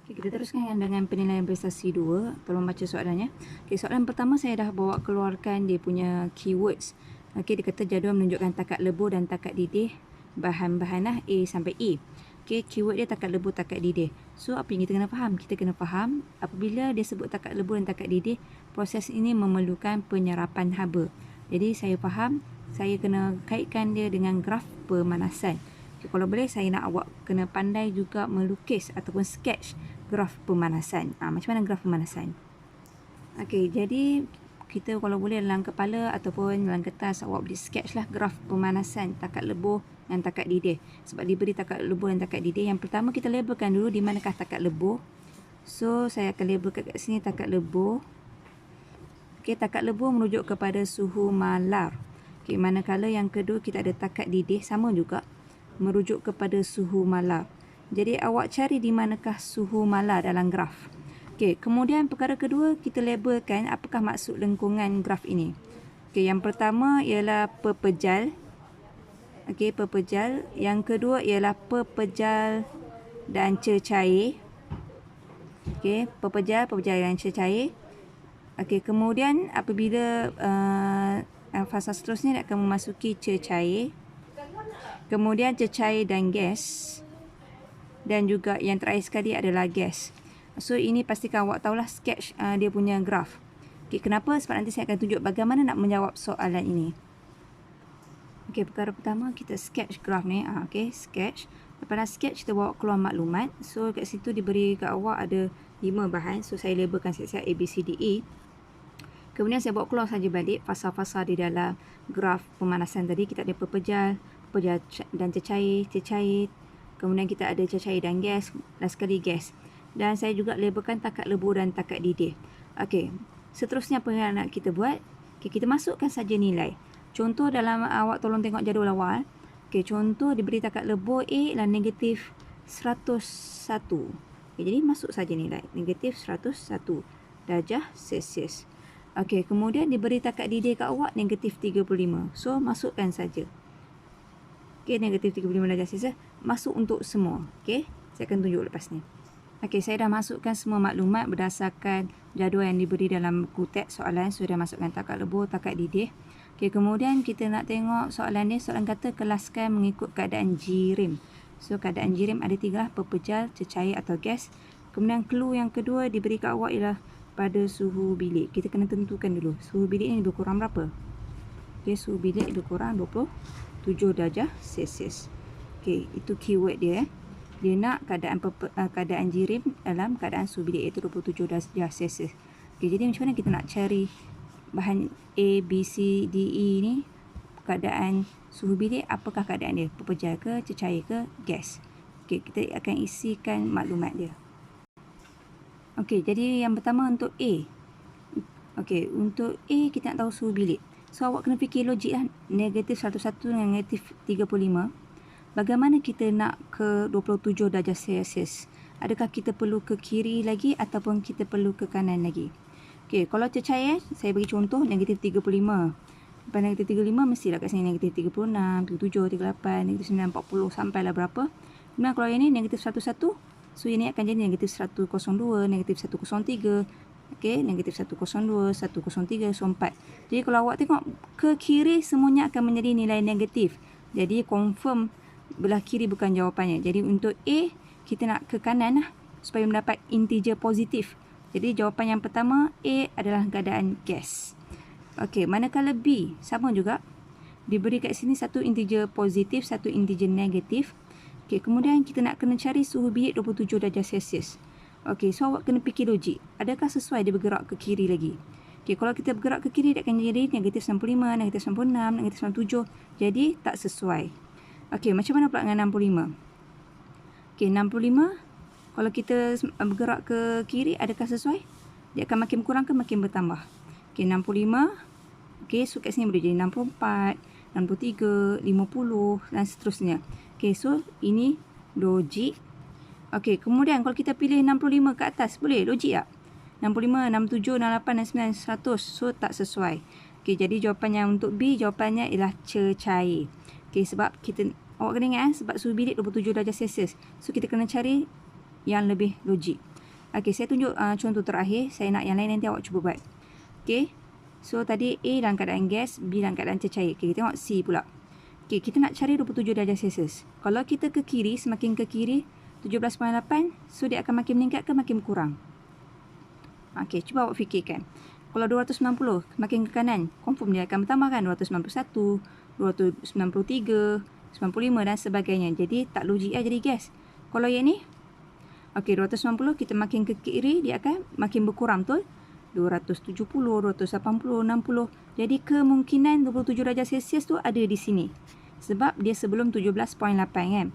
Okay, kita teruskan dengan penilaian prestasi 2. Tolong baca soalannya. Okay, soalan pertama saya dah bawa keluarkan dia punya keywords. Okay, dia kata jadual menunjukkan takat lebur dan takat didih bahan-bahan A sampai E. Okay, keyword dia takat lebur, takat didih. So, apa yang kita kena faham? Kita kena faham apabila dia sebut takat lebur dan takat didih, proses ini memerlukan penyerapan haba. Jadi, saya faham, saya kena kaitkan dia dengan graf pemanasan. Okay, kalau boleh, saya nak awak kena pandai juga melukis ataupun sketch graf pemanasan. Macam mana graf pemanasan? Okey, jadi kita kalau boleh dalam kepala ataupun dalam kertas awak boleh sketch lah graf pemanasan takat lebur dan takat didih. Sebab diberi takat lebur dan takat didih. Yang pertama kita labelkan dulu di manakah takat lebur. So, saya akan labelkan kat sini takat lebur. Okey, takat lebur merujuk kepada suhu malar. Okey, manakala yang kedua kita ada takat didih, sama juga merujuk kepada suhu malar. Jadi awak cari di manakah suhu malar dalam graf. Okey, kemudian perkara kedua kita labelkan apakah maksud lengkungan graf ini. Okey, yang pertama ialah pepejal. Okey, pepejal. Yang kedua ialah pepejal dan cecair. Okey, pepejal dan cecair. Okey, kemudian apabila fasa seterusnya dia akan memasuki cecair. Kemudian cecair dan gas. Dan juga yang terakhir sekali adalah gas. So, ini pastikan awak tahulah sketch dia punya graf. Okay, kenapa? Sebab nanti saya akan tunjuk bagaimana nak menjawab soalan ini. Okay, perkara pertama kita sketch graf ni. Okay, sketch. Lepas dah sketch, kita bawa keluar maklumat. So, kat situ diberi kat awak ada 5 bahan. So, saya labelkan siap-siap A, B, C, D, E. Kemudian saya bawa keluar saja balik fasa-fasa di dalam graf pemanasan tadi. Kita ada pepejal dan cecair. Kemudian kita ada cecair dan gas. Last sekali gas. Dan saya juga labelkan takat lebur dan takat didih. Okey, seterusnya apa yang nak kita buat? Okay, kita masukkan saja nilai. Contoh dalam awak tolong tengok jadual awal. Okey, contoh diberi takat lebur A ialah negatif 101. Okay, jadi masuk saja nilai. Negatif 101 darjah Celsius. Okey, kemudian diberi takat didih kat awak negatif 35. So, masukkan saja. Okey, negatif 35 darjah Celsius. Masuk untuk semua. Okey, saya akan tunjuk lepas ni. Okey, saya dah masukkan semua maklumat berdasarkan jadual yang diberi dalam buku teks soalan. Sudah masukkan takat lebur, takat didih. Okey, kemudian kita nak tengok soalan ni. Soalan kata kelaskan mengikut keadaan jirim. So, keadaan jirim ada 3 lah. Pepejal, cecair atau gas. Kemudian clue yang kedua diberi kat awak ialah pada suhu bilik. Kita kena tentukan dulu. Suhu bilik ni lebih kurang berapa? Okey, suhu bilik lebih kurang 27 darjah Celsius. Okey, itu keyword dia. Dia nak keadaan jirim dalam keadaan suhu bilik iaitu 27 darjah Celsius. Okay, jadi macam mana kita nak cari bahan A, B, C, D, E ni? Keadaan suhu bilik, apakah keadaan dia? Pepejal ke, cecair ke, gas? Okay, kita akan isikan maklumat dia. Okay, jadi yang pertama untuk A. Okay, untuk A kita nak tahu suhu bilik. So, awak kena fikir logik lah. Negatif 101 dengan negatif 35. Bagaimana kita nak ke 27 darjah Celsius? Adakah kita perlu ke kiri lagi ataupun kita perlu ke kanan lagi? Okey, kalau cecair, saya bagi contoh negatif 35. Lepas negatif 35, mestilah kat sini negatif 36, 37, 38, negatif 9, 40 sampailah berapa. Kemudian kalau yang ini negatif 101, so ini akan jadi negatif 102, negatif 103. Okey, negatif 102, 103, so 4. Jadi kalau awak tengok ke kiri, semuanya akan menjadi nilai negatif. Jadi confirm belah kiri bukan jawapannya. Jadi untuk A, kita nak ke kanan lah, supaya mendapat integer positif. Jadi jawapan yang pertama A adalah keadaan gas. Okey, manakala B, sama juga. Diberi kat sini satu integer positif, satu integer negatif. Okey, kemudian kita nak kena cari suhu bilik 27 darjah Celsius. Okey, so awak kena fikir logik. Adakah sesuai dia bergerak ke kiri lagi? Okey, kalau kita bergerak ke kiri, dia akan jadi negatif 95, negatif 96, negatif 97. Jadi tak sesuai. Okey, macam mana pula dengan 65? Okey, 65, kalau kita bergerak ke kiri, adakah sesuai? Dia akan makin berkurang ke makin bertambah? Okey, 65. Okey, so kat sini boleh jadi 64, 63, 50 dan seterusnya. Okey, so ini logik. Okey, kemudian kalau kita pilih 65 ke atas, boleh? Logik tak? 65, 67, 68 dan 9, 100. So, tak sesuai. Okey, jadi jawapan yang untuk B, jawapannya ialah cecair. Okey, sebab kita, awak kena ingat sebab suhu bilik 27 darjah Celsius. So, kita kena cari yang lebih logik. Okey, saya tunjuk contoh terakhir. Saya nak yang lain nanti awak cuba buat. Okey. So, tadi A dalam keadaan gas, B dalam keadaan cecair. Okey, kita tengok C pula. Okey, kita nak cari 27 darjah Celsius. Kalau kita ke kiri, semakin ke kiri, 17.8, so dia akan makin meningkat ke makin kurang? Okey, cuba awak fikirkan. Kalau 290, makin ke kanan, confirm dia akan bertambah kan? 291, 293, 95 dan sebagainya. Jadi, tak logik jadi gas. Kalau yang ni, okey, 290, kita makin ke kiri, dia akan makin berkurang, betul? 270, 280, 60. Jadi, kemungkinan 27 darjah Celsius tu ada di sini. Sebab dia sebelum 17.8 kan?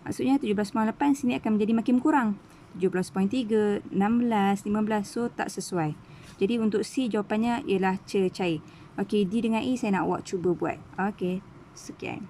Maksudnya 17.8 sini akan menjadi makin kurang. 17.3, 16, 15. So, tak sesuai. Jadi, untuk C jawapannya ialah cecair. Okey, D dengan E saya nak awak cuba buat. Okey, sekian.